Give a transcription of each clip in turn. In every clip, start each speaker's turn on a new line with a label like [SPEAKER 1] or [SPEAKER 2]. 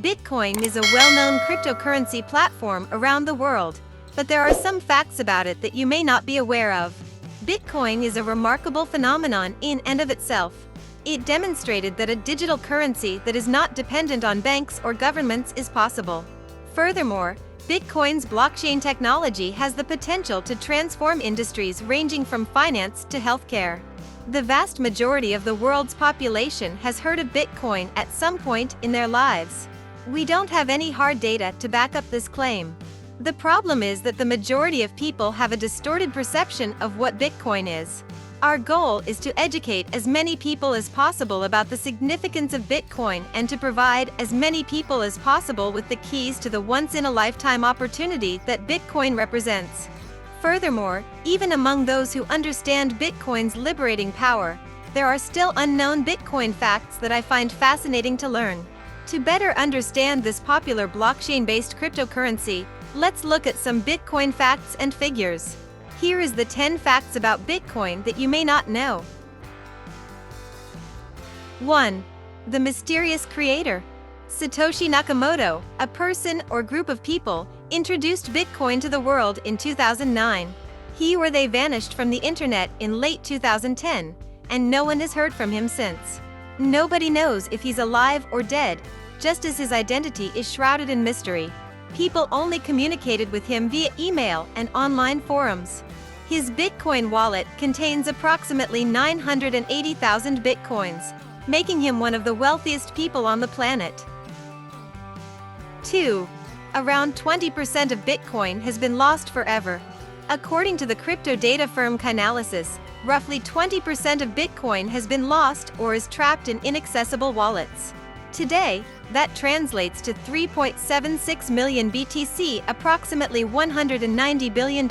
[SPEAKER 1] Bitcoin is a well-known cryptocurrency platform around the world, but there are some facts about it that you may not be aware of. Bitcoin is a remarkable phenomenon in and of itself. It demonstrated that a digital currency that is not dependent on banks or governments is possible. Furthermore, Bitcoin's blockchain technology has the potential to transform industries ranging from finance to healthcare. The vast majority of the world's population has heard of Bitcoin at some point in their lives. We don't have any hard data to back up this claim. The problem is that the majority of people have a distorted perception of what Bitcoin is. Our goal is to educate as many people as possible about the significance of Bitcoin and to provide as many people as possible with the keys to the once-in-a-lifetime opportunity that Bitcoin represents. Furthermore, even among those who understand Bitcoin's liberating power, there are still unknown Bitcoin facts that I find fascinating to learn. To better understand this popular blockchain-based cryptocurrency, let's look at some Bitcoin facts and figures. Here is the 10 facts about Bitcoin that you may not know. 1. The mysterious creator. Satoshi Nakamoto, a person or group of people, introduced Bitcoin to the world in 2009. He or they vanished from the internet in late 2010, and no one has heard from him since. Nobody knows if he's alive or dead, just as his identity is shrouded in mystery. People only communicated with him via email and online forums. His Bitcoin wallet contains approximately 980,000 Bitcoins, making him one of the wealthiest people on the planet. 2. Around 20% of Bitcoin has been lost forever. According to the crypto data firm Callidus, roughly 20% of Bitcoin has been lost or is trapped in inaccessible wallets. Today, that translates to 3.76 million BTC, approximately $190 billion.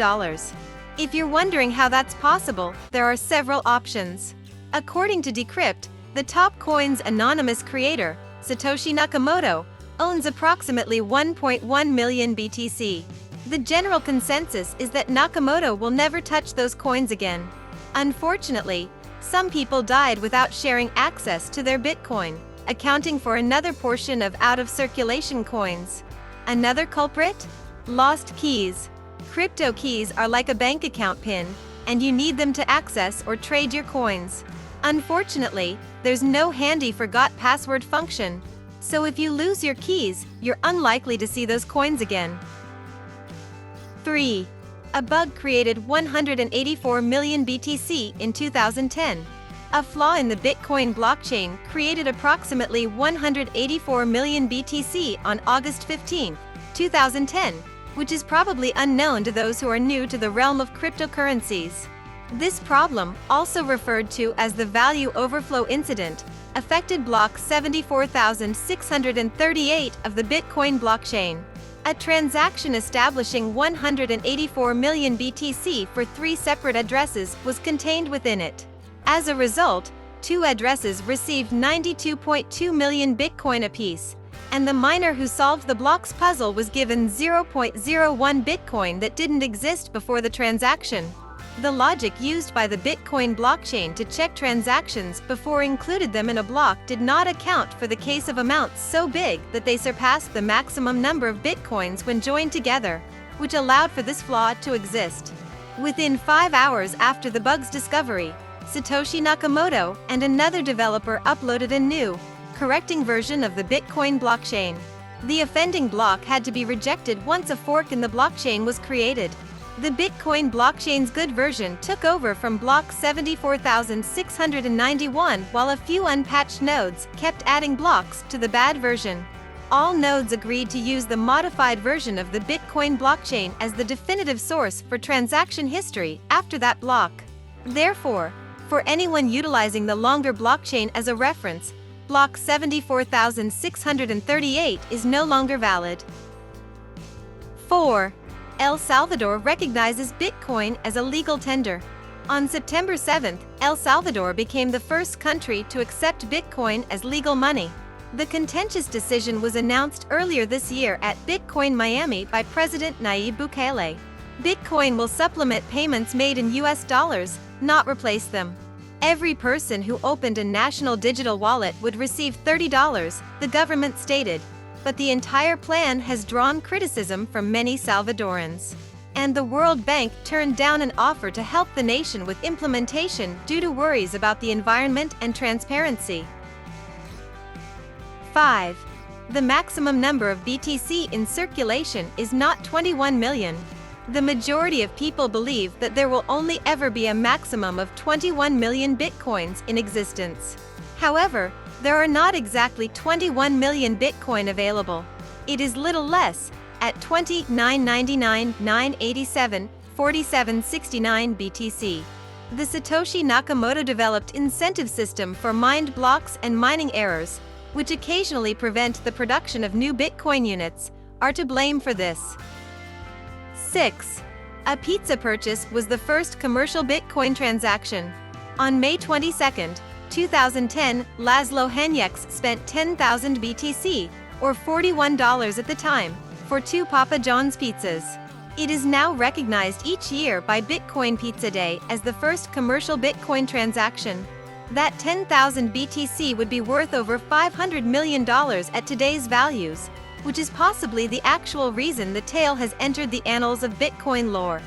[SPEAKER 1] If you're wondering how that's possible, there are several options. According to Decrypt, the top coin's anonymous creator, Satoshi Nakamoto, owns approximately 1.1 million BTC. The general consensus is that Nakamoto will never touch those coins again. Unfortunately, some people died without sharing access to their Bitcoin, accounting for another portion of out-of-circulation coins. Another culprit? Lost keys. Crypto keys are like a bank account PIN, and you need them to access or trade your coins. Unfortunately, there's no handy forgot password function, so if you lose your keys, you're unlikely to see those coins again. 3. A bug created 184 million BTC in 2010. A flaw in the Bitcoin blockchain created approximately 184 million BTC on August 15, 2010, which is probably unknown to those who are new to the realm of cryptocurrencies. This problem, also referred to as the value overflow incident, affected block 74,638 of the Bitcoin blockchain. A transaction establishing 184 million BTC for 3 separate addresses was contained within it. As a result, 2 addresses received 92.2 million Bitcoin apiece, and the miner who solved the block's puzzle was given 0.01 Bitcoin that didn't exist before the transaction. The logic used by the Bitcoin blockchain to check transactions before included them in a block did not account for the case of amounts so big that they surpassed the maximum number of Bitcoins when joined together, which allowed for this flaw to exist. Within 5 hours after the bug's discovery, Satoshi Nakamoto and another developer uploaded a new, correcting version of the Bitcoin blockchain. The offending block had to be rejected once a fork in the blockchain was created. The Bitcoin blockchain's good version took over from block 74,691 while a few unpatched nodes kept adding blocks to the bad version. All nodes agreed to use the modified version of the Bitcoin blockchain as the definitive source for transaction history after that block. Therefore, for anyone utilizing the longer blockchain as a reference, block 74,638 is no longer valid. 4. El Salvador recognizes Bitcoin as a legal tender. On September 7, El Salvador became the first country to accept Bitcoin as legal money. The contentious decision was announced earlier this year at Bitcoin Miami by President Nayib Bukele. Bitcoin will supplement payments made in US dollars, not replace them. Every person who opened a national digital wallet would receive $30, the government stated. but the entire plan has drawn criticism from many Salvadorans. And the World Bank turned down an offer to help the nation with implementation due to worries about the environment and transparency. 5. The maximum number of BTC in circulation is not 21 million. The majority of people believe that there will only ever be a maximum of 21 million bitcoins in existence. However, there are not exactly 21 million bitcoin available. It is little less, at 29,997,4769 BTC. The Satoshi Nakamoto developed incentive system for mined blocks and mining errors, which occasionally prevent the production of new Bitcoin units, are to blame for this. 6. A pizza purchase was the first commercial Bitcoin transaction. On May 22, 2010, Laszlo Henyeks spent 10,000 BTC, or $41 at the time, for 2 Papa John's pizzas. It is now recognized each year by Bitcoin Pizza Day as the first commercial Bitcoin transaction. That 10,000 BTC would be worth over $500 million at today's values, which is possibly the actual reason the tale has entered the annals of Bitcoin lore.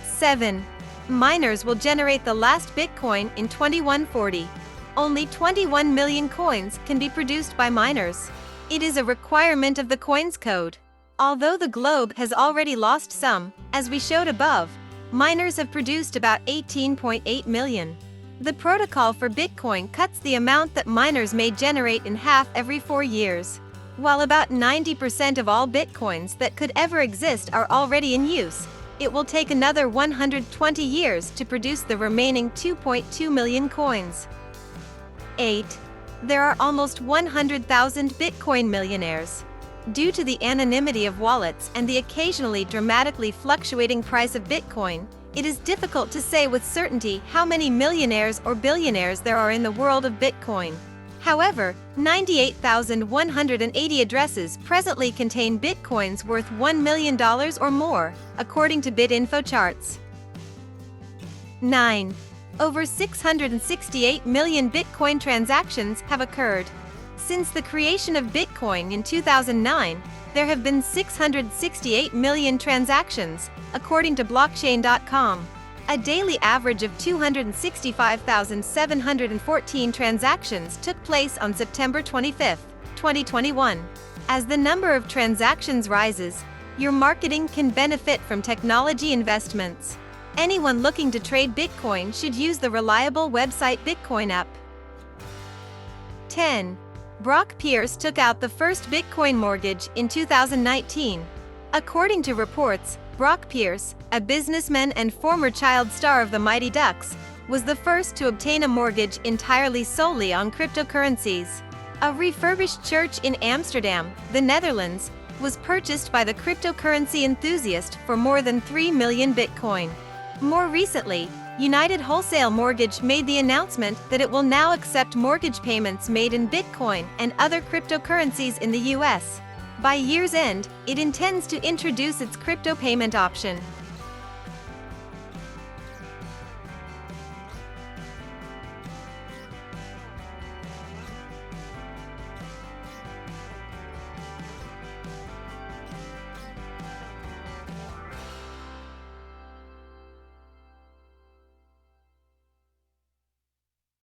[SPEAKER 1] 7. Miners will generate the last Bitcoin in 2140. Only 21 million coins can be produced by miners. It is a requirement of the coins code. Although the globe has already lost some, as we showed above, miners have produced about 18.8 million. The protocol for Bitcoin cuts the amount that miners may generate in half every 4 years. While about 90% of all Bitcoins that could ever exist are already in use, it will take another 120 years to produce the remaining 2.2 million coins. 8. There are almost 100,000 Bitcoin millionaires. Due to the anonymity of wallets and the occasionally dramatically fluctuating price of Bitcoin, it is difficult to say with certainty how many millionaires or billionaires there are in the world of Bitcoin. However, 98,180 addresses presently contain Bitcoins worth $1 million or more, according to BitInfo charts. 9. Over 668 million Bitcoin transactions have occurred. Since the creation of Bitcoin in 2009, there have been 668 million transactions, according to blockchain.com. A daily average of 265,714 transactions took place on September 25, 2021. As the number of transactions rises, your marketing can benefit from technology investments. Anyone looking to trade Bitcoin should use the reliable website Bitcoin app. 10. Brock Pierce took out the first Bitcoin mortgage in 2019. According to reports, Brock Pierce, a businessman and former child star of the Mighty Ducks, was the first to obtain a mortgage entirely solely on cryptocurrencies. A refurbished church in Amsterdam, the Netherlands, was purchased by the cryptocurrency enthusiast for more than 3 million Bitcoin. More recently, United Wholesale Mortgage made the announcement that it will now accept mortgage payments made in Bitcoin and other cryptocurrencies in the US. By year's end, it intends to introduce its crypto payment option.